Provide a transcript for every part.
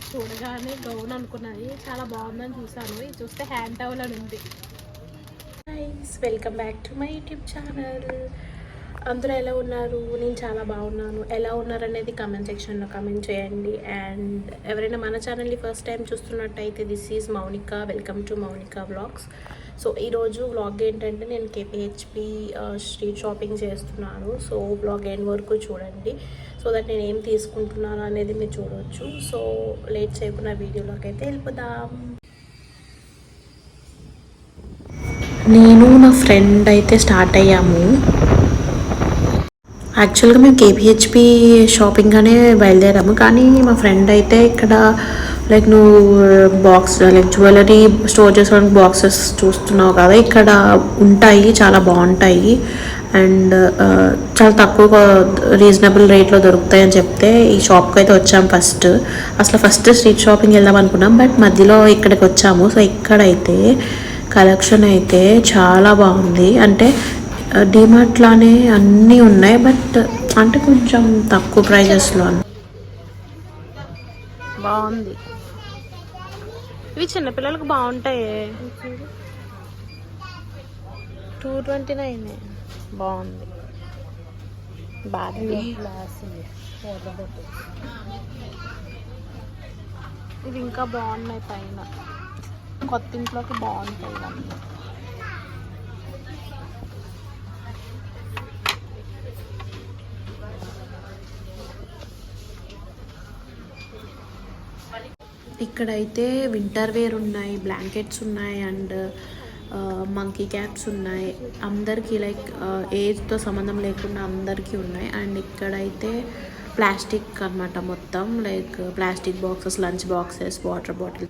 చూడగానే గౌన్ అనుకున్నది, చాలా బాగుందని చూసాను. ఇది చూస్తే హ్యాండ్ టవల్ అని ఉంది. Guys, welcome back to my YouTube channel. అందరూ ఎలా ఉన్నారు? నేను చాలా బాగున్నాను. ఎలా ఉన్నారు అనేది కామెంట్ సెక్షన్లో కామెంట్ చేయండి. అండ్ ఎవరైనా మన ఛానల్ని ఫస్ట్ టైం చూస్తున్నట్టయితే this is Mounika. Welcome to Mounika vlogs. So ఈరోజు వ్లాగ్ ఏంటంటే నేను కేపీహెచ్పి స్ట్రీట్ షాపింగ్ చేస్తున్నాను. సో వ్లాగ్ ఎండ్ వరకు చూడండి, సో దట్ నేను ఏం తీసుకుంటున్నాను అనేది మీరు చూడవచ్చు. సో లేట్ చేయకుండా వీడియోలోకి అయితే వెళ్ళిపోదాం. నేను నా ఫ్రెండ్ అయితే స్టార్ట్ అయ్యాము. యాక్చువల్గా మేము కేపీహెచ్పి షాపింగ్ అనే బయలుదేరాము, కానీ మా ఫ్రెండ్ అయితే ఇక్కడ లైక్ నువ్వు బాక్స్ లైక్ జ్యువెలరీ స్టోర్ చేసుకోవడానికి బాక్సెస్ చూస్తున్నావు కదా, ఇక్కడ ఉంటాయి, చాలా బాగుంటాయి అండ్ చాలా తక్కువ రీజనబుల్ రేట్లో దొరుకుతాయి అని చెప్తే ఈ షాప్కి అయితే వచ్చాము. ఫస్ట్ స్ట్రీట్ షాపింగ్ వెళ్దాం అనుకున్నాం, బట్ మధ్యలో ఇక్కడికి వచ్చాము. సో ఇక్కడైతే కలెక్షన్ అయితే చాలా బాగుంది. అంటే డిమార్ట్ లానే అన్నీ ఉన్నాయి, బట్ అంటే కొంచెం తక్కువ ప్రైజెస్లో బాగుంది. ఇవి చిన్నపిల్లలకు బాగుంటాయి. 229 బాగుంది. ఇవి ఇంకా బాగున్నాయి, పైన కొత్త ఇంట్లోకి బాగుంటాయి ఇవన్నీ. ఇక్కడైతే వింటర్ వేర్ ఉన్నాయి, బ్లాంకెట్స్ ఉన్నాయి అండ్ మంకీ క్యాప్స్ ఉన్నాయి. అందరికీ లైక్ ఏజ్తో సంబంధం లేకుండా అందరికీ ఉన్నాయి. అండ్ ఇక్కడైతే ప్లాస్టిక్ అన్నమాట, మొత్తం like plastic boxes, lunch boxes, water bottle.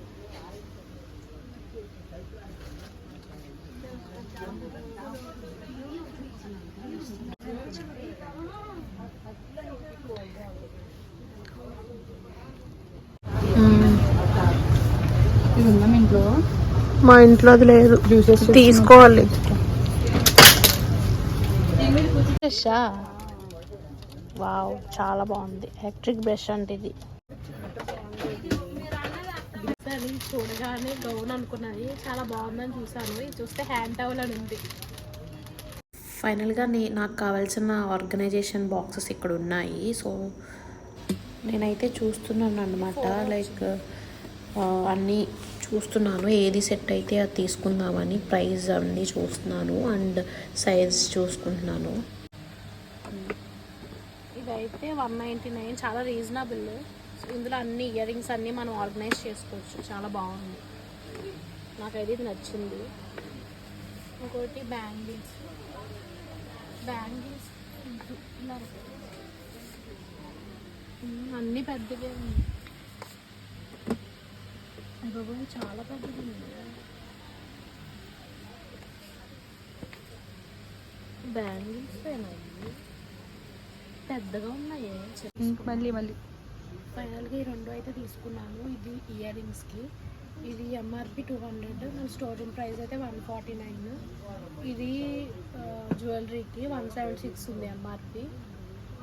మా ఇంట్లో అది లేదు, తీసుకోవాలి. వావ్, చాలా బాగుంది. ఎలక్ట్రిక్ బ్రష్ అంటే ఇది. చూడగానే గౌన్ అనుకున్నది, చాలా బాగుందని చూసాను. ఇది చూస్తే హ్యాండ్ టవల్ అని ఉంది. ఫైనల్గా నాకు కావాల్సిన ఆర్గనైజేషన్ బాక్సెస్ ఇక్కడ ఉన్నాయి. సో నేనైతే చూస్తున్నాను అన్నమాట, లైక్ అన్నీ చూస్తున్నాను, ఏది సెట్ అయితే అది తీసుకుందామని. ప్రైస్ అన్నీ చూస్తున్నాను అండ్ సైజ్ చూసుకుంటున్నాను. ఇదైతే 199, చాలా రీజనబుల్. ఇందులో అన్ని ఇయర్ రింగ్స్ అన్నీ మనం ఆర్గనైజ్ చేసుకోవచ్చు, చాలా బాగుంది. నాకైతే ఇది నచ్చింది. ఇంకోటి బ్యాంగిల్స్ అన్నీ పెద్దగా ఉన్నాయి. బాబోయ్, చాలా పెద్దది ఉంది. బ్యాంగిల్స్ పెద్దగా ఉన్నాయి. మళ్ళీ ఫైనల్గా ఈ రెండు అయితే తీసుకున్నాను. ఇది ఇయర్ రింగ్స్కి, ఇది ఎంఆర్పి 200, మన స్టోర్ రూమ్ ప్రైస్ అయితే 149. ఇది జ్యువెలరీకి 176 ఉంది ఎంఆర్పి.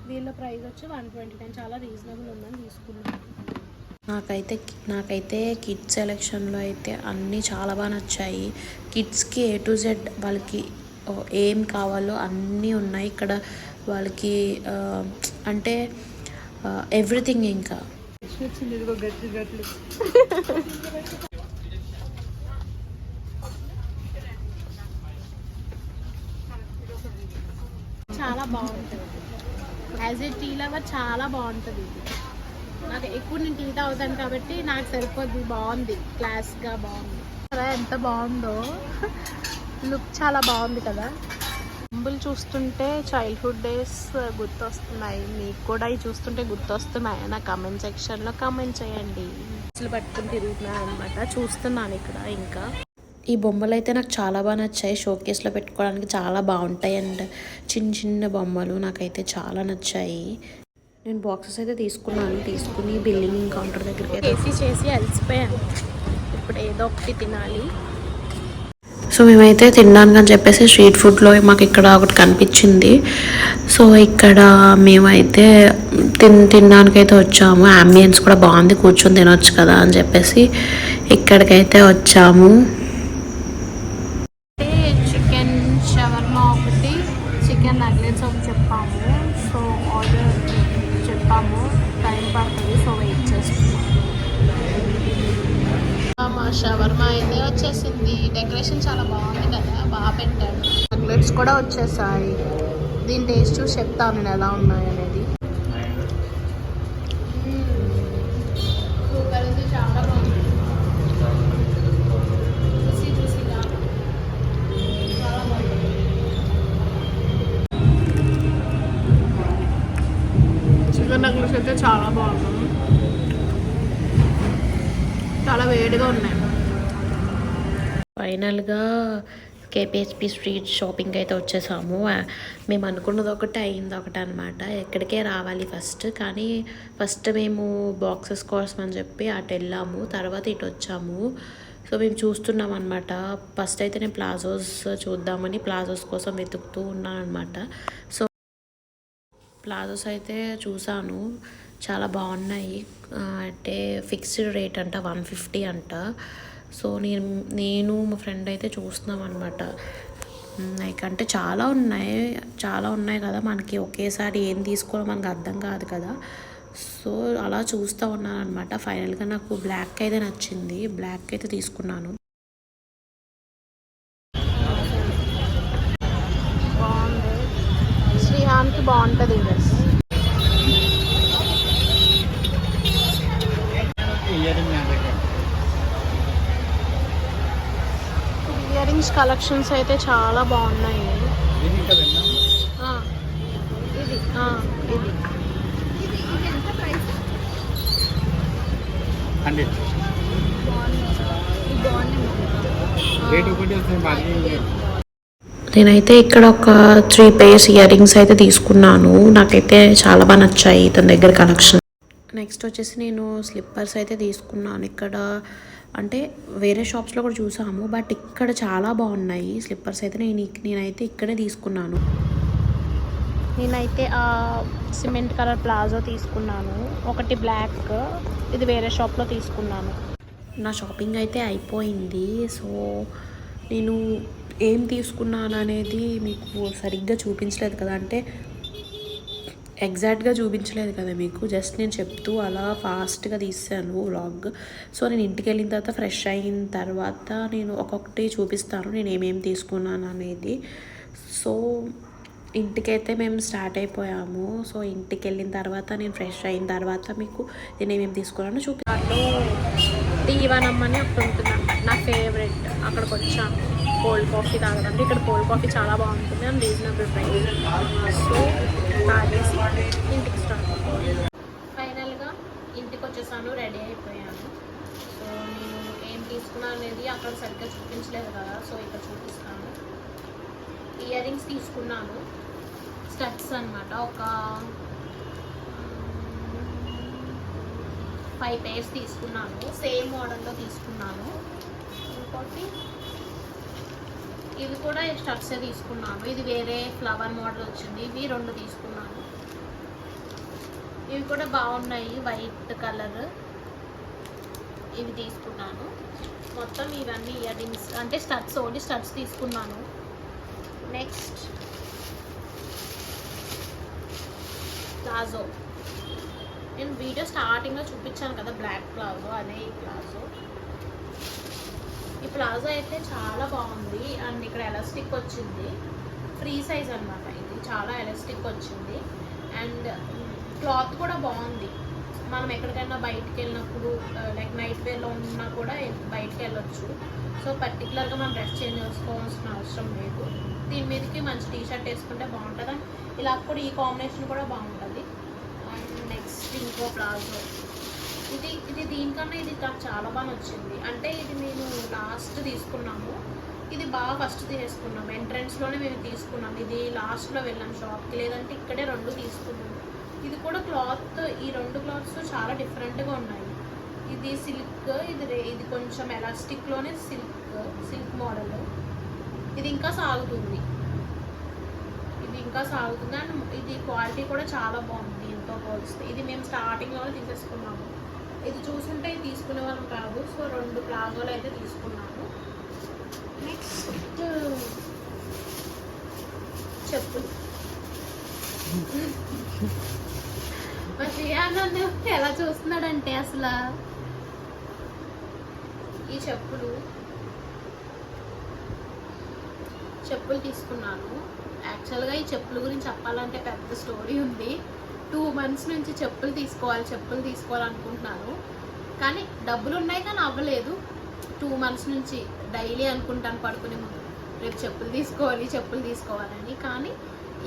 దీనిలో ప్రైస్ వచ్చి 129, చాలా రీజనబుల్ ఉందని తీసుకున్నాను. నాకైతే కిడ్స్ సెలెక్షన్లో అయితే అన్నీ చాలా బాగా నచ్చాయి. కిడ్స్కి A to Z వాళ్ళకి ఏం కావాలో అన్నీ ఉన్నాయి ఇక్కడ. వాళ్ళకి అంటే ఎవ్రీథింగ్. ఇంకా చాలా బాగుంటుంది. యాజ్ ఏ టీ లవర్ చాలా బాగుంటుంది ఇది. నాకు ఎక్కువ నేను టీ తాగుతాను కాబట్టి నాకు సరిపోద్ది. బాగుంది, క్లాస్గా బాగుంది కదా, ఎంత బాగుందో. లుక్ చాలా బాగుంది కదా. బొమ్మలు చూస్తుంటే చైల్డ్హుడ్ డేస్ గుర్తొస్తున్నాయి. మీకు కూడా ఇవి చూస్తుంటే గుర్తొస్తున్నాయి. నా కామెంట్ సెక్షన్లో కామెంట్ చేయండి. అసలు పట్టుకుని తిరుగుతున్నాను అనమాట, చూస్తున్నాను ఇక్కడ. ఇంకా ఈ బొమ్మలు అయితే నాకు చాలా బాగా నచ్చాయి. షోకేస్లో పెట్టుకోవడానికి చాలా బాగుంటాయి అండ్ చిన్న చిన్న బొమ్మలు నాకైతే చాలా నచ్చాయి. నేను బాక్సెస్ అయితే తీసుకుని బిల్లింగ్ కౌంటర్ దగ్గరికి చేసి అలసిపోయాను. ఇప్పుడు ఏదో ఒకటి తినాలి. సో మేమైతే తినడానికి అని చెప్పేసి స్ట్రీట్ ఫుడ్లో మాకు ఇక్కడ ఒకటి కనిపించింది. సో ఇక్కడ మేమైతే తినడానికైతే వచ్చాము. అంబియన్స్ కూడా బాగుంది, కూర్చొని తినొచ్చు కదా అని చెప్పేసి ఇక్కడికైతే వచ్చాము. చికెన్ షవర్మా ఒకటి, చికెన్ నగ్లెట్స్ ఒకటి చెప్పాము. సో ఆర్డర్ చెప్పాము, టైం పడుతుంది, సో వెయిట్ చేస్తున్నాము. మా షవర్మా అయితే వచ్చేసింది. డెకరేషన్ చాలా బాగుంది కదా, బాగా పెట్టాడు. నగ్లెట్స్ కూడా వచ్చేసాయి. దీని టేస్ట్ చూసి చెప్తాను నేను ఎలా ఉన్నాయి అనేది. చాలా బాగుంది, చాలా బాగుంది. చికెన్ నగ్లెట్స్ అయితే చాలా బాగున్నాయి, చాలా వేడిగా ఉన్నాయి. ఫైనల్గా కేపీహెచ్పి స్ట్రీట్ షాపింగ్ అయితే వచ్చేసాము. మేము అనుకున్నది ఒకటి, అయింది ఒకటి అనమాట. ఎక్కడికే రావాలి ఫస్ట్, కానీ ఫస్ట్ మేము బాక్సెస్ కోసం అని చెప్పి అటు వెళ్ళాము, తర్వాత ఇటు వచ్చాము. సో మేము చూస్తున్నాం అనమాట. ఫస్ట్ అయితే నేను ప్లాజోస్ చూద్దామని ప్లాజోస్ కోసం వెతుకుతూ ఉన్నాను అనమాట. సో ప్లాజోస్ అయితే చూసాను, చాలా బాగున్నాయి. అంటే ఫిక్స్డ్ రేట్ అంట, 150 అంట. సో నేను మా ఫ్రెండ్ అయితే చూస్తున్నాం అనమాట. లైక్ అంటే చాలా ఉన్నాయి కదా, మనకి ఒకేసారి ఏం తీసుకోవాలో మనకు అర్థం కాదు కదా. సో అలా చూస్తూ ఉన్నాను అనమాట. ఫైనల్గా నాకు బ్లాక్ అయితే నచ్చింది, బ్లాక్ అయితే తీసుకున్నాను. బాగుంది, శ్రీహాన్కి బాగుంటుంది డ్రెస్. ఇయర్ రింగ్స్ కలెక్షన్స్ అయితే చాలా బాగున్నాయి. ఇది నేనైతే ఇక్కడ ఒక 3 pairs ఇయర్ రింగ్స్ అయితే తీసుకున్నాను. నాకైతే చాలా బాగా నచ్చాయి తన దగ్గర కలెక్షన్. నెక్స్ట్ వచ్చేసి నేను స్లిప్పర్స్ అయితే తీసుకున్నాను. ఇక్కడ అంటే వేరే షాప్స్లో కూడా చూసాము, బట్ ఇక్కడ చాలా బాగున్నాయి స్లిప్పర్స్ అయితే. నేనైతే ఇక్కడే తీసుకున్నాను. నేనైతే సిమెంట్ కలర్ ప్లాజో తీసుకున్నాను, ఒకటి బ్లాక్, ఇది వేరే షాప్లో తీసుకున్నాను. నా షాపింగ్ అయితే అయిపోయింది. సో నేను ఏం తీసుకున్నాను అనేది మీకు సరిగ్గా చూపించలేదు కదా, అంటే ఎగ్జాక్ట్గా చూపించలేదు కదా మీకు, జస్ట్ నేను చెప్తూ అలా ఫాస్ట్గా తీసాను వ్లాగ్. సో నేను ఇంటికి వెళ్ళిన తర్వాత ఫ్రెష్ అయిన తర్వాత నేను ఒక్కొక్కటి చూపిస్తాను నేను ఏమేమి తీసుకున్నాను అనేది. సో ఇంటికైతే మేము స్టార్ట్ అయిపోయాము. సో ఇంటికి వెళ్ళిన తర్వాత నేను ఫ్రెష్ అయిన తర్వాత మీకు నేను ఏమేమి తీసుకున్నానో చూపిస్తాను. టీవనం అని ఒకటి ఉంటుంది అన్నమాట, నా ఫేవరెట్. అక్కడికి వచ్చాను కోల్డ్ కాఫీ తాగడానికి. ఇక్కడ కోల్డ్ కాఫీ చాలా బాగుంటుంది అండ్ రీజనబుల్ ప్రైస్. సో తాగేసి ఇంటికి స్టార్ట్ అయిపోయాను. ఫైనల్గా ఇంటికి వచ్చేసాను, రెడీ అయిపోయాను. సో నేను ఏం తీసుకున్నాను అనేది అక్కడ సరిగ్గా చూపించలేదు కదా, సో ఇక్కడ చూపిస్తాను. ఇయర్ రింగ్స్ తీసుకున్నాను, స్టడ్స్ అనమాట, ఒక 5 pairs తీసుకున్నాను. సేమ్ మోడల్లో తీసుకున్నాను. ఇంకోటి ఇవి కూడా స్టడ్సే తీసుకున్నాను. ఇది వేరే ఫ్లవర్ మోడల్ వచ్చింది, ఇవి 2 తీసుకున్నాను. ఇవి కూడా బాగున్నాయి, వైట్ కలర్. ఇవి తీసుకున్నాను. మొత్తం ఇవన్నీ ఇయర్ రింగ్స్ అంటే స్టడ్స్, ఓన్లీ స్టడ్స్ తీసుకున్నాను. నెక్స్ట్ ప్లాజో, నేను వీడియో స్టార్టింగ్లో చూపించాను కదా బ్లాక్ ప్లాజో, అదే ఈ ప్లాజో. ఈ ప్లాజో అయితే చాలా బాగుంది అండ్ ఇక్కడ ఎలాస్టిక్ వచ్చింది, ఫ్రీ సైజ్ అనమాట. ఇది చాలా ఎలాస్టిక్ వచ్చింది అండ్ క్లాత్ కూడా బాగుంది. మనం ఎక్కడికైనా బయటికి వెళ్ళినప్పుడు లైక్ నైట్ వేర్లో ఉన్నా కూడా బయటికి వెళ్ళొచ్చు. సో పర్టికులర్గా మనం డ్రెస్ చేంజ్ చేసుకోవాల్సిన అవసరం లేదు. దీని మీదకి మంచి టీషర్ట్ వేసుకుంటే బాగుంటుంది అండ్ ఇలా కూడా ఈ కాంబినేషన్ కూడా బాగుంటుంది. అండ్ నెక్స్ట్ ఇంకో ప్లాజో, ఇది దీనికన్నా ఇది నాకు చాలా బాగా నచ్చింది. అంటే ఇది నేను లాస్ట్ తీసుకున్నాము, ఇది బాగా ఫస్ట్ తీసుకున్నాము, ఎంట్రన్స్లోనే మేము తీసుకున్నాము. ఇది లాస్ట్లో వెళ్ళాం షాప్కి, లేదంటే ఇక్కడే 2 తీసుకున్నాము. ఇది కూడా క్లాత్, ఈ 2 క్లాత్స్ చాలా డిఫరెంట్గా ఉన్నాయి. ఇది సిల్క్, ఇది కొంచెం ఎలాస్టిక్లోనే సిల్క్ మోడల్. ఇది ఇంకా సాగుతుంది అండ్ ఇది క్వాలిటీ కూడా చాలా బాగుంది దీంతో పోలిస్తే. ఇది మేము స్టార్టింగ్లో తీసేసుకున్నాము. ఇది చూసుంటే ఇది తీసుకునే వాళ్ళం కాదు. సో 2 ప్లాజోలు అయితే తీసుకున్నాము. నెక్స్ట్ చెప్పులు. మా శ్రియా నన్ను ఎలా చూస్తున్నాడంటే అసలు ఈ చెప్పులు తీసుకున్నాను. యాక్చువల్గా ఈ చెప్పుల గురించి చెప్పాలంటే పెద్ద స్టోరీ ఉంది. 2 months నుంచి చెప్పులు తీసుకోవాలనుకుంటున్నాను. కానీ డబ్బులు ఉన్నాయి కానీ అవ్వలేదు. 2 months నుంచి డైలీ అనుకుంటాను పడుకునే ముందు రేపు చెప్పులు తీసుకోవాలని. కానీ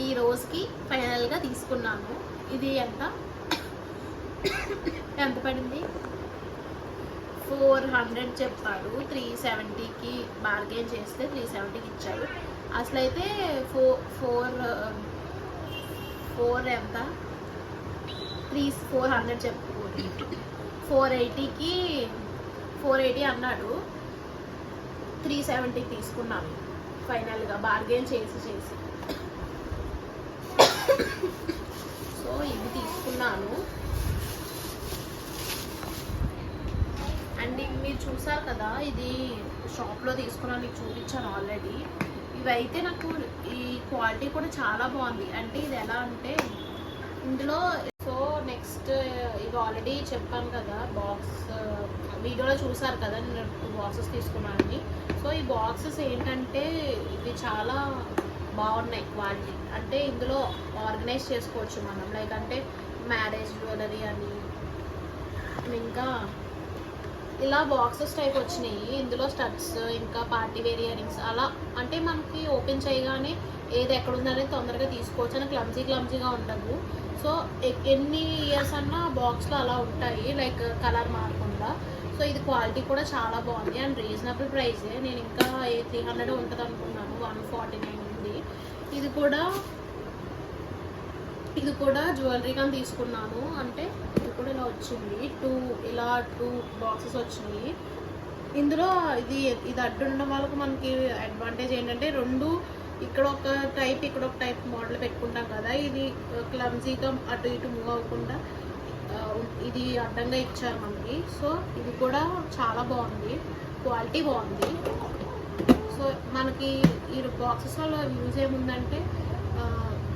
ఈ రోజుకి ఫైనల్గా తీసుకున్నాను. ఇది ఎంత పడింది? 400 చెప్పాడు. 370కి బార్గెన్ చేస్తే 370కి ఇచ్చాడు. అసలు అయితే 4 ఎంత 400 చెప్పు 480 అన్నాడు. 370కి తీసుకున్నాను ఫైనల్గా బార్గెన్ చేసి. సో ఇది తీసుకున్నాను. అండ్ మీరు చూసారు కదా, ఇది షాప్లో తీసుకున్నాను, మీకు చూపించాను ఆల్రెడీ. ఇవైతే నాకు ఈ క్వాలిటీ కూడా చాలా బాగుంది. అంటే ఇది ఎలా అంటే ఇందులో సో నెక్స్ట్ ఇది ఆల్రెడీ చెప్పాను కదా, బాక్స్ వీడియోలో చూసారు కదా నేను 2 బాక్సెస్ తీసుకున్నాను. సో ఈ బాక్సెస్ ఏంటంటే ఇవి చాలా బాగున్నాయి క్వాలిటీ. అంటే ఇందులో ఆర్గనైజ్ చేసుకోవచ్చు మనం, లైక్ అంటే మ్యారేజ్ జ్యువెలరీ అని, ఇంకా ఇలా బాక్సెస్ టైప్ వచ్చినాయి. ఇందులో స్టడ్స్, ఇంకా పార్టీ వేర్ ఇయరింగ్స్ అలా. అంటే మనకి ఓపెన్ చేయగానే ఏది ఎక్కడ ఉందనేది తొందరగా తీసుకోవచ్చు అని క్లమ్జీగా ఉండదు. సో ఎన్ని ఇయర్స్ అన్నా బాక్స్లో అలా ఉంటాయి, లైక్ కలర్ మారకుండా. సో ఇది క్వాలిటీ కూడా చాలా బాగుంది అండ్ రీజనబుల్ ప్రైసే. నేను ఇంకా 300 ఉంటుంది అనుకున్నాను, 149 ఉంది. ఇది కూడా జ్యువెలరీ కానీ తీసుకున్నాను. అంటే ఇది కూడా ఇలా వచ్చింది, 2 బాక్సెస్ వచ్చినాయి. ఇందులో ఇది అడ్డు ఉండడం వాళ్ళకు మనకి అడ్వాంటేజ్ ఏంటంటే 2 ఇక్కడ ఒక టైప్ మోడల్ పెట్టుకుంటాం కదా, ఇది క్లమ్జీగా అటు ఇటు మూవ్ అవ్వకుండా ఇది అడ్డంగా ఇచ్చారు మనకి. సో ఇది కూడా చాలా బాగుంది, క్వాలిటీ బాగుంది. సో మనకి ఈ బాక్సెస్ వల్ల యూజ్ ఏముందంటే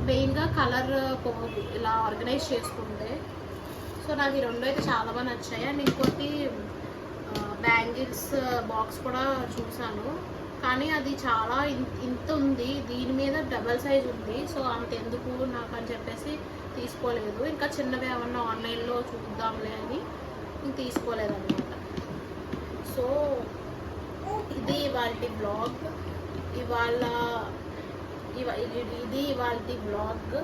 మెయిన్గా కలర్ పోదు ఇలా ఆర్గనైజ్ చేసుకుంటే. సో నాకు ఈ 2 అయితే చాలా బాగా నచ్చాయి. అండ్ ఇంకోటి బ్యాంగిల్స్ బాక్స్ కూడా చూసాను, కానీ అది చాలా ఇంత ఉంది, దీని మీద డబల్ సైజ్ ఉంది. సో అంత ఎందుకు నాకు అని చెప్పేసి తీసుకోలేదు. ఇంకా చిన్నవి ఏమన్నా ఆన్లైన్లో చూద్దాంలే అని తీసుకోలేదన్నమాట. సో ఇది ఇవాళ బ్లాగ్.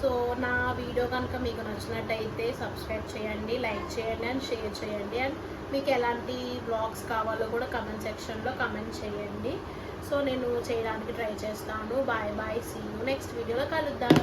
సో నా వీడియో కనుక మీకు నచ్చినట్టయితే సబ్స్క్రైబ్ చేయండి, లైక్ చేయండి అండ్ షేర్ చేయండి. అండ్ మీకు ఎలాంటి బ్లాగ్స్ కావాలో కూడా కమెంట్ సెక్షన్లో కమెంట్ చేయండి. సో నేను చేయడానికి ట్రై చేస్తాను. బాయ్, సీ యూ నెక్స్ట్ వీడియోలో కలుద్దాం.